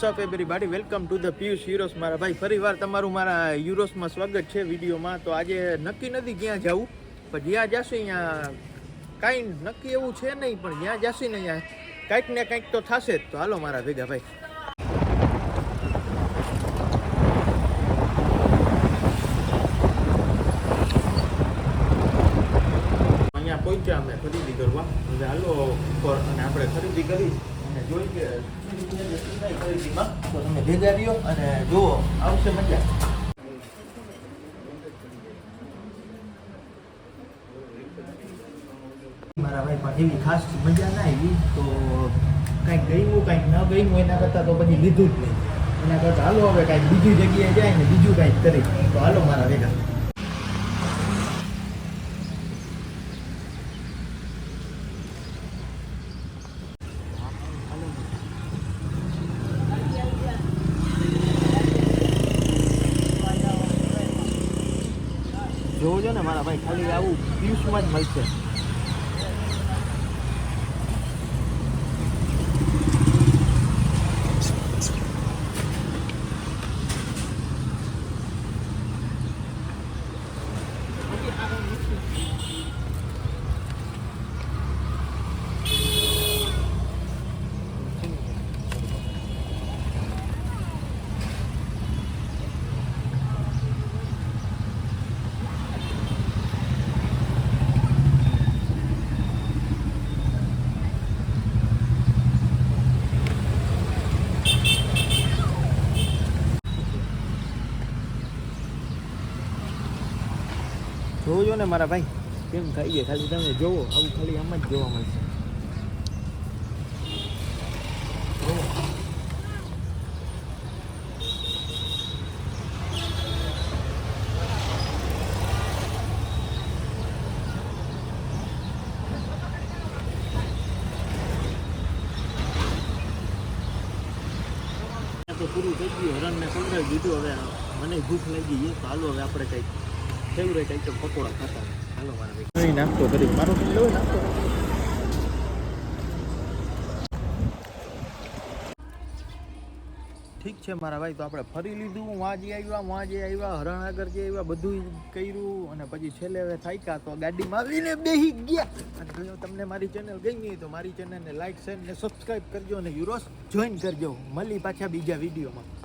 WhatsApp everybody, welcome to the Piyush euros. મારા ભાઈ ફરીવાર તમારું મારા યુરોસમાં સ્વાગત છે વિડીયોમાં. તો આજે નક્કી નથી ક્યાં જવું, પણ જ્યાં જશે અહીંયા કાંઈ નક્કી એવું છે નહીં, પણ જ્યાં જશે ને અહીંયા કાંઈક ને કાંઈક તો થશે જ. તો હાલો મારા ભેગા ભાઈ. અહીંયા પહોંચ્યા અમે ખરીદી કરવા. હવે હાલો અને આપણે ખરીદી કરી અને જોઈ કે ખરીદીમાં તો તમે ભેગા રહ્યો અને જુઓ, આવશે મજા. મારા ભાઈ પણ એવી ખાસ મજા ના આવી, તો કાંઈક ગયું કાંઈક ન ગયું એના કરતાં તો પછી લીધું જ નહીં. એના કરતાં હાલો હવે કાંઈક બીજી જગ્યાએ જાય ને બીજું કાંઈક કરી. તો હાલો મારા ભેગા. જોજો ને મારા ભાઈ, ખાલી આવું પિયુષમાં જ મળશે. જોજો ને મારા ભાઈ કેમ થાય છે, ખાલી તમે જોવો, આવું ખાલી આમ જ જોવા મળશે. તો પૂરું થઈ ગયું, હરણને સંભળાવી દીધું. હવે મને ભૂખ લાગી છે, તો હાલો હવે આપણે કંઈક ફેવરેટ આઈટમ પકોડા ખાતા. હાલો મારા ભાઈ નાસ્તો કરી. મારો લો નાસ્તો. ઠીક છે મારા ભાઈ, તો આપણે ફરી લીધું. વાં જે આવ્યા હરણ આગળ જે આવ્યા બધું કર્યું અને પછી છેલ્લે હવે થાક્યા તો ગાડીમાં આવીને બેસી ગયા. અને જો તમને મારી ચેનલ ગમી તો મારી ચેનલને લાઈક શેર ને સબસ્ક્રાઈબ કરજો અને યુરોસ જોઈન કરજો. મળી પાછા બીજા વિડીયોમાં.